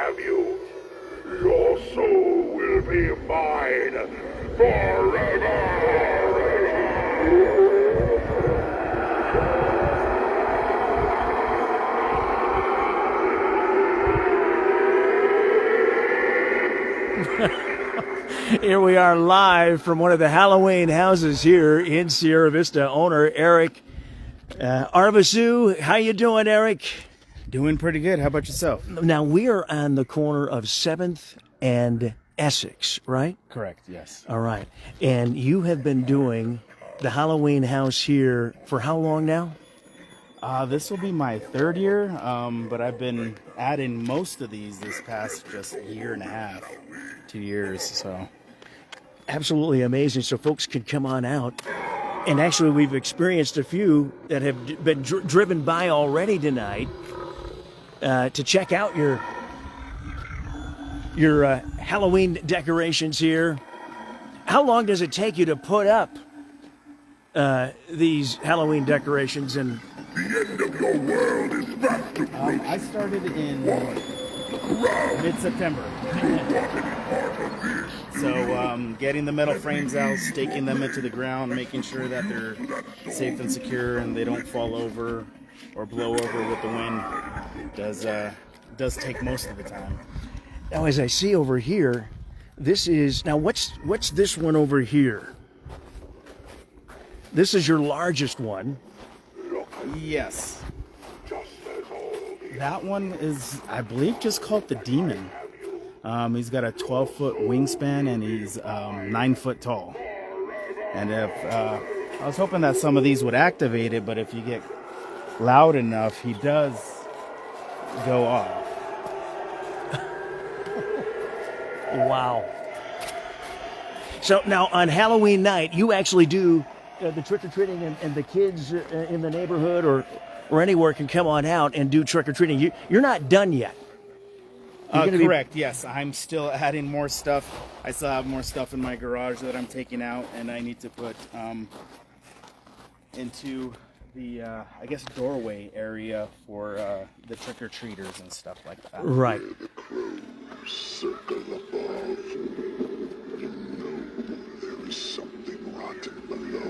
have you. Your soul will be mine forever. Here we are live from one of the Halloween houses here in Sierra Vista. Owner Eric Arvizu. How you doing, Eric? Doing pretty good. How about yourself? Now, we are on the corner of 7th and Essex, right? Correct, yes. All right. And you have been doing the Halloween house here for how long now? This will be my third year, but I've been adding most of these this past just year and a half, 2 years, so. Absolutely amazing. So folks can come on out. And actually, we've experienced a few that have been driven by already tonight to check out your Halloween decorations here. How long does it take you to put up these Halloween decorations? And The end of your world is fast approaching. I started in mid-September. So getting the metal frames out, staking them into the ground, making sure that they're safe and secure and they don't fall over or blow over with the wind does take most of the time. now, as I see over here, this is now what's this one over here? This is your largest one. Yes. That one is, I believe, just called the Demon. He's got a 12-foot wingspan and he's 9 foot tall. And if I was hoping that some of these would activate it, but if you get loud enough, he does go off. Wow. So now on Halloween night, you actually do the trick-or-treating and the kids in the neighborhood or anywhere can come on out and do trick-or-treating. You're not done yet. Correct, yes. I'm still adding more stuff. I still have more stuff in my garage that I'm taking out, and I need to put into the, I guess, doorway area for the trick-or-treaters and stuff like that. Right. Circle above. You know there is something rotten below.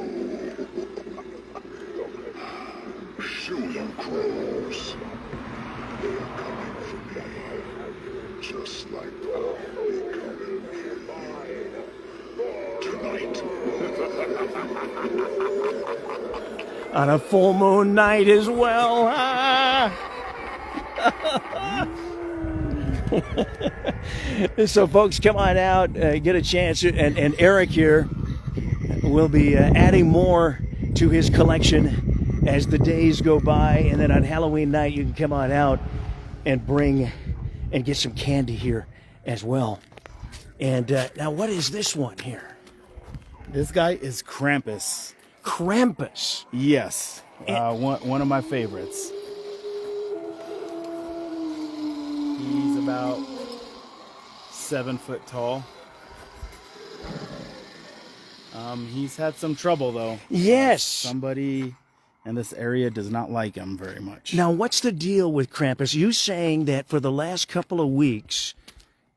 Shoot 'em, crows. They are coming for me, just like I'll be coming for you tonight. On a full moon night as well. So, folks, come on out, get a chance. And Eric here will be adding more to his collection as the days go by. And then on Halloween night, you can come on out and bring and get some candy here as well. And now, what is this one here? This guy is Krampus. Krampus. Yes, one of my favorites. He's about 7 foot tall. He's had some trouble though. Yes. Somebody in this area does not like him very much. Now, what's the deal with Krampus? You saying that for the last couple of weeks,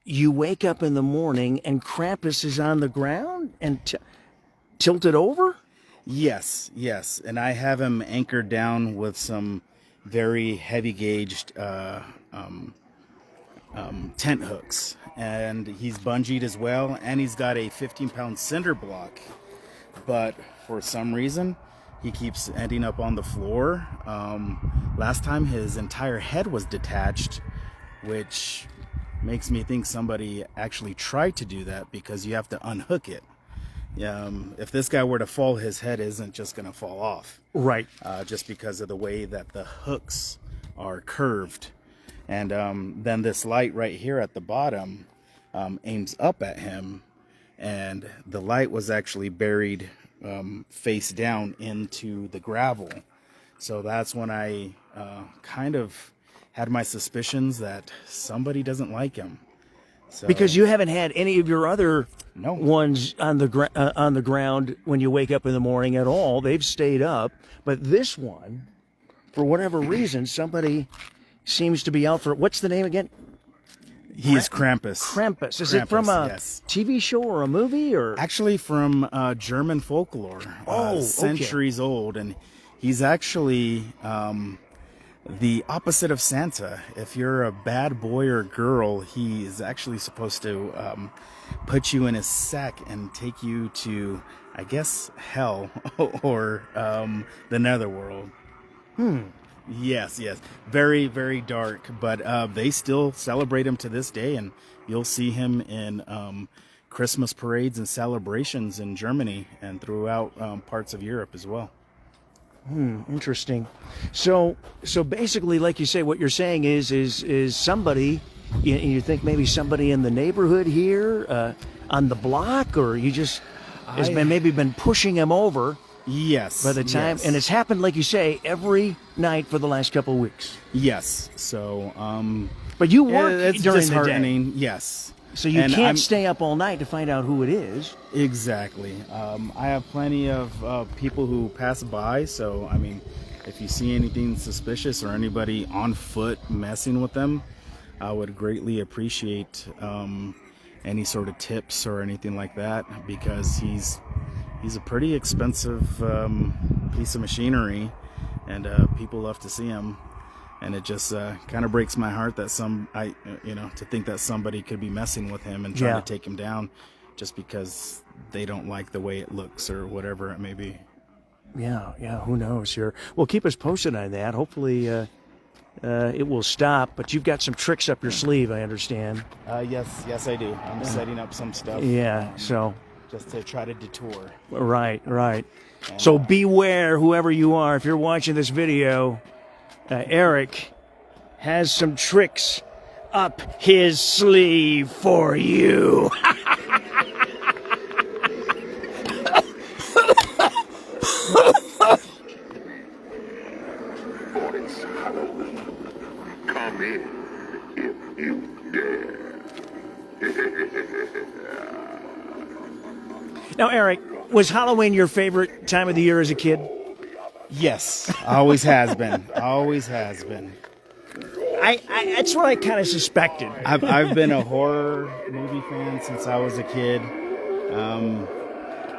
you wake up in the morning and Krampus is on the ground and tilted over? Yes, and I have him anchored down with some very heavy gauged tent hooks, and he's bungeed as well, and he's got a 15-pound cinder block, but for some reason he keeps ending up on the floor. Last time his entire head was detached, which makes me think somebody actually tried to do that because you have to unhook it. If this guy were to fall, his head isn't just going to fall off. Right. Just because of the way that the hooks are curved. And then this light right here at the bottom aims up at him. And the light was actually buried face down into the gravel. So that's when I kind of had my suspicions that somebody doesn't like him. So, because you haven't had any of your other No. ones on the ground when you wake up in the morning at all. They've stayed up. But this one, for whatever reason, somebody seems to be out for. What's the name again? He is Krampus. Krampus. Is it from a yes. TV show or a movie, or Actually from German folklore. Okay. Centuries old, and he's actually the opposite of Santa. If you're a bad boy or girl, he is actually supposed to put you in his sack and take you to, I guess, hell or the netherworld. Yes. Very, very dark, but they still celebrate him to this day, and you'll see him in Christmas parades and celebrations in Germany and throughout parts of Europe as well. interesting? So basically, like you say, what you're saying is somebody. You think maybe somebody in the neighborhood here, on the block, or you just has been pushing him over. Yes. By the time, yes. and it's happened, like you say, every night for the last couple of weeks. Yes. So, But you work it's during the day, disheartening. Yes. so you And can't stay up all night to find out who it is. Exactly. I have plenty of people who pass by, so I mean, if you see anything suspicious or anybody on foot messing with them, I would greatly appreciate any sort of tips or anything like that, because he's a pretty expensive piece of machinery, and people love to see him. And it just kind of breaks my heart that to think that somebody could be messing with him and trying to take him down just because they don't like the way it looks or whatever it may be. Yeah, who knows here. Well, keep us posted on that. Hopefully it will stop, but you've got some tricks up your sleeve, I understand. Yes, I do. I'm setting up some stuff. Yeah, so. Just to try to detour. Right. So beware, whoever you are, if you're watching this video, Eric has some tricks up his sleeve for you. For it's Halloween. Come in if you dare. Now, Eric, was Halloween your favorite time of the year as a kid? Yes, always has been. Always has been. That's what I kind of suspected. I've been a horror movie fan since I was a kid.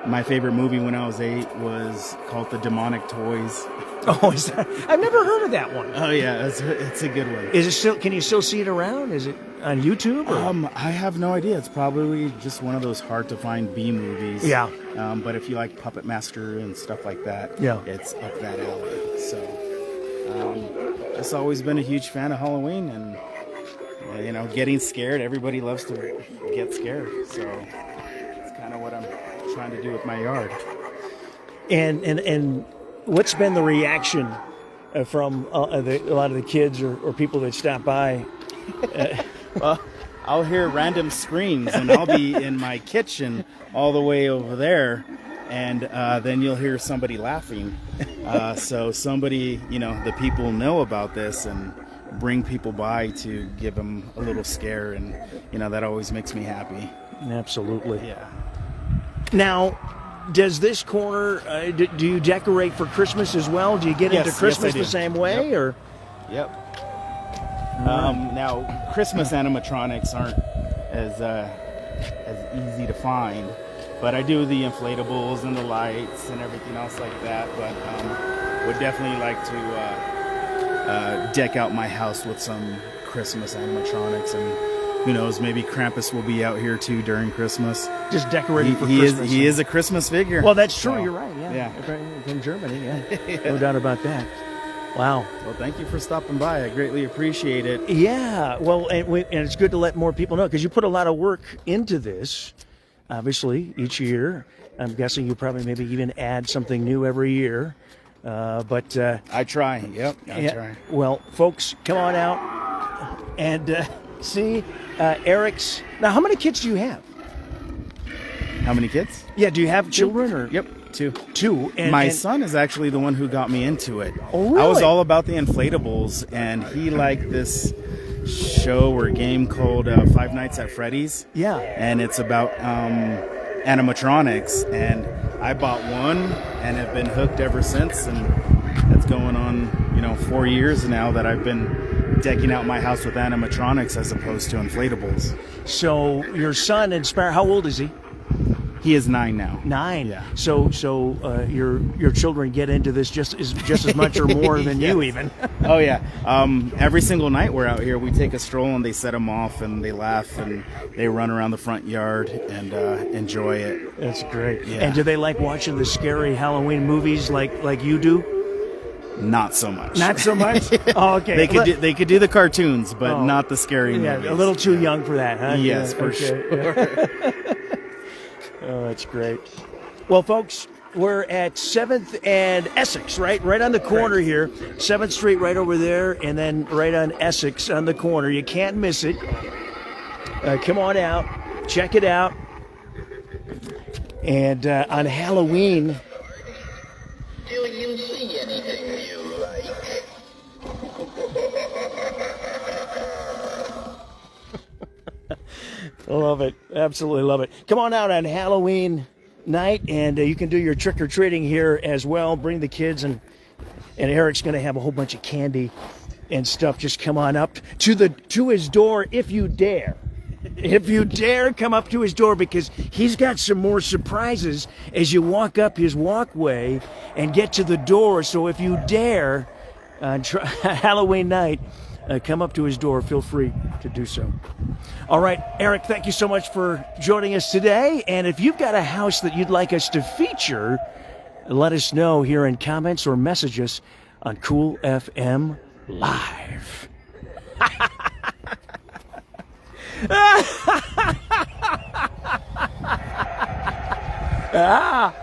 My favorite movie when I was 8 was called The Demonic Toys. Oh, is that? I've never heard of that one. Oh yeah, it's a good one. Is it still? Can you still see it around? Is it on YouTube? Or? I have no idea. It's probably just one of those hard to find B movies. Yeah. But if you like Puppet Master and stuff like that, it's up that alley. So, just always been a huge fan of Halloween, and getting scared. Everybody loves to get scared, so it's kind of what I'm trying to do with my yard. And what's been the reaction from a lot of the kids or people that stop by? Well, I'll hear random screams, and I'll be in my kitchen all the way over there, and then you'll hear somebody laughing. So somebody, the people know about this and bring people by to give them a little scare, and that always makes me happy. Absolutely. Yeah. Now, does this corner, do you decorate for Christmas as well? Do you get into Christmas the same way? Or? Yep. Now, Christmas animatronics aren't as easy to find, but I do the inflatables and the lights and everything else like that, but would definitely like to deck out my house with some Christmas animatronics, and who knows, maybe Krampus will be out here too during Christmas. Just decorating for Christmas. He is a Christmas figure. Well, that's true. You're right. Yeah. From Germany. Yeah. No doubt about that. Wow. Well, thank you for stopping by. I greatly appreciate it. Yeah. Well, and it's good to let more people know, because you put a lot of work into this, obviously, each year. I'm guessing you probably maybe even add something new every year. But I try. Yep. I try. Well, folks, come on out and see Eric's. Now, how many kids do you have? How many kids? Yeah. Do you have children? Or? Yep. Two. My son is actually the one who got me into it. Oh, really? I was all about the inflatables, and he liked this show or game called Five Nights at Freddy's. Yeah. And it's about animatronics, and I bought one and have been hooked ever since, and that's going on, 4 years now that I've been decking out my house with animatronics as opposed to inflatables. So your son inspired. How old is he? He is 9 now. 9. Yeah. So your children get into this just as much or more than you even. Oh yeah. Every single night we're out here, we take a stroll and they set them off and they laugh and they run around the front yard and enjoy it. That's great. Yeah. And do they like watching the scary Halloween movies like you do? Not so much. Not so much. Oh, okay. They could do the cartoons, but not the scary movies. A little too young for that, huh? Yes, Yeah, for okay. sure. Oh, that's great. Well, folks, we're at 7th and Essex, right? Right on the corner here. 7th Street right over there, and then right on Essex on the corner. You can't miss it. Come on out. Check it out. And on Halloween... Do you see anything you like? Love it. Absolutely love it. Come on out on Halloween night, and you can do your trick-or-treating here as well. Bring the kids, and Eric's going to have a whole bunch of candy and stuff. Just come on up to his door if you dare. If you dare come up to his door, because he's got some more surprises as you walk up his walkway and get to the door. So if you dare on Halloween night, come up to his door. Feel free to do so. All right, Eric, thank you so much for joining us today. And if you've got a house that you'd like us to feature, let us know here in comments or message us on Cool FM Live. Ah!